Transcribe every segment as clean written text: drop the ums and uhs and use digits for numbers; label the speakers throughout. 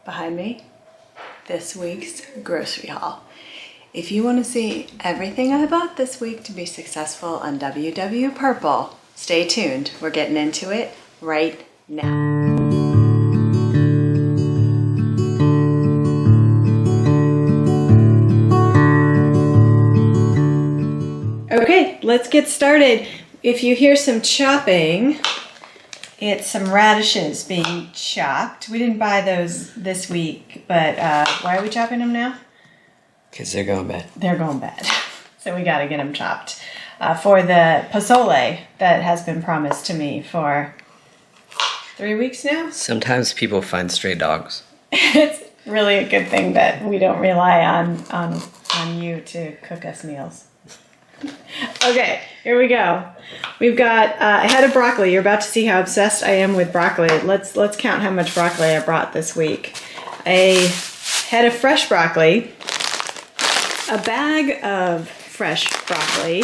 Speaker 1: behind me this week's grocery haul. If you want to see everything I bought this week to be successful on WW Purple, stay tuned. We're getting into it right now. Okay, let's get started. If you hear some chopping, it's some radishes being chopped. We didn't buy those this week, but why are we chopping them now?
Speaker 2: Because they're going bad.
Speaker 1: They're going bad. So we got to get them chopped for the pozole that has been promised to me for 3 weeks now.
Speaker 2: Sometimes people find stray dogs.
Speaker 1: It's really a good thing that we don't rely on you to cook us meals. Okay, here we go. We've got a head of broccoli. You're about to see how obsessed I am with broccoli. Let's count how much broccoli I brought this week. A head of fresh broccoli, a bag of fresh broccoli,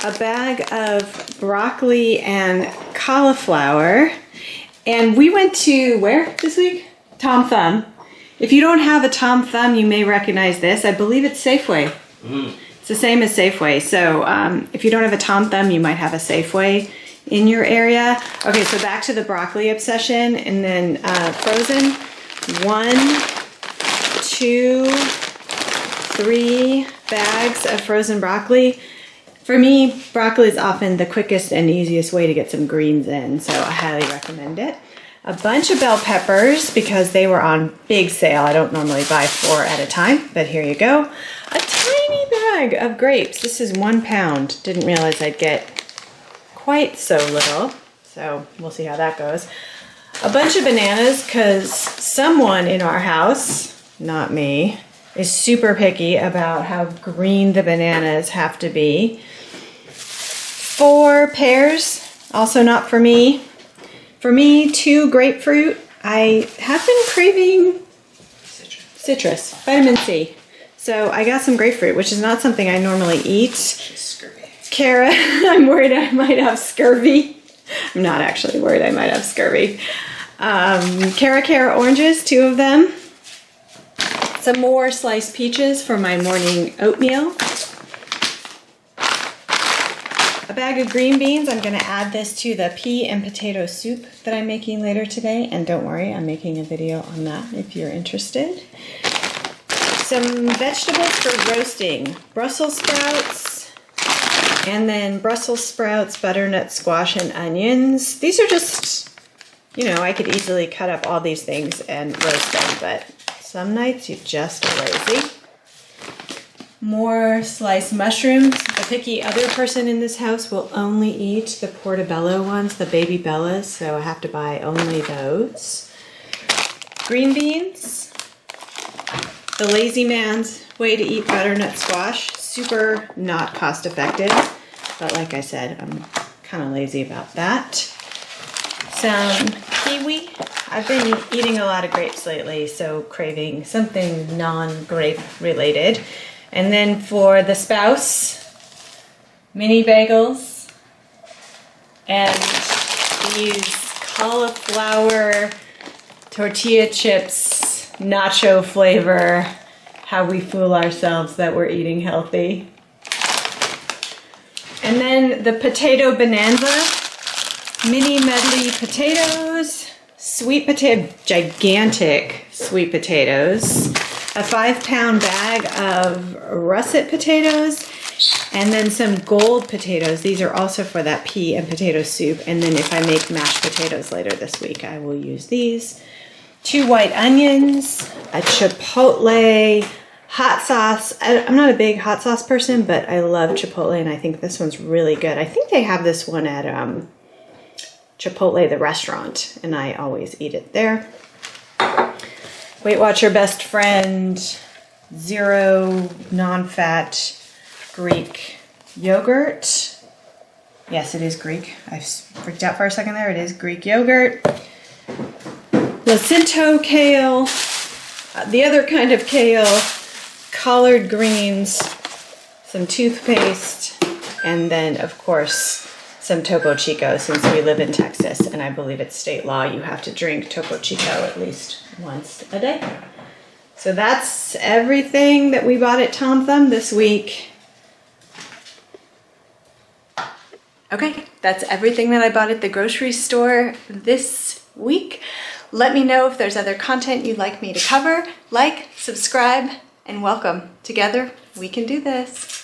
Speaker 1: a bag of broccoli and cauliflower, and we went to where this week? Tom Thumb. If you don't have a Tom Thumb, you may recognize this. I believe it's Safeway. It's the same as Safeway. So if you don't have a Tom Thumb, you might have a Safeway in your area. Okay, so back to the broccoli obsession, and then frozen. 1, 2, 3 bags of frozen broccoli. For me, broccoli is often the quickest and easiest way to get some greens in, so I highly recommend it. A bunch of bell peppers because they were on big sale. I don't normally buy 4 at a time, but here you go. A tiny bag of grapes. This is 1 pound. Didn't realize I'd get quite so little, so we'll see how that goes. A bunch of bananas because someone in our house, not me, is super picky about how green the bananas have to be. 4 pears, also not for me. For me, 2 grapefruit. I have been craving citrus, vitamin C. So I got some grapefruit, which is not something I normally eat.
Speaker 2: Scurvy.
Speaker 1: Kara, I'm worried I might have scurvy. I'm not actually worried I might have scurvy. Cara oranges, 2 of them. Some more sliced peaches for my morning oatmeal. A bag of green beans. I'm going to add this to the pea and potato soup that I'm making later today. And don't worry, I'm making a video on that if you're interested. Some vegetables for roasting. Brussels sprouts. And then Brussels sprouts, butternut squash, and onions. These are just, you know, I could easily cut up all these things and roast them. But some nights you just are lazy. More sliced mushrooms. The picky other person in this house will only eat the portobello ones, the baby bellas, so I have to buy only those. Green beans. The lazy man's way to eat butternut squash. Super not cost effective, but like I said, I'm kind of lazy about that. Some kiwi. I've been eating a lot of grapes lately, so craving something non-grape related. And then for the spouse, mini bagels and these cauliflower tortilla chips, nacho flavor, how we fool ourselves that we're eating healthy. And then the potato bonanza, mini medley potatoes, sweet potato, gigantic sweet potatoes, a 5-pound bag of russet potatoes, and then some gold potatoes. These are also for that pea and potato soup. And then if I make mashed potatoes later this week, I will use these. 2 white onions, a chipotle hot sauce. I'm not a big hot sauce person, but I love chipotle, and I think this one's really good. I think they have this one at Chipotle, the restaurant, and I always eat it there. Weight Watcher Best Friend, 0 non-fat Greek yogurt. Yes, it is Greek. I freaked out for a second there. It is Greek yogurt. Jacinto kale, the other kind of kale, collard greens, some toothpaste, and then, of course, some Topo Chico since we live in Texas, and I believe it's state law. You have to drink Topo Chico at least once a day. So that's everything that we bought at Tom Thumb this week. Okay, that's everything that I bought at the grocery store this week. Let me know if there's other content you'd like me to cover. Like, subscribe, and welcome. Together, we can do this.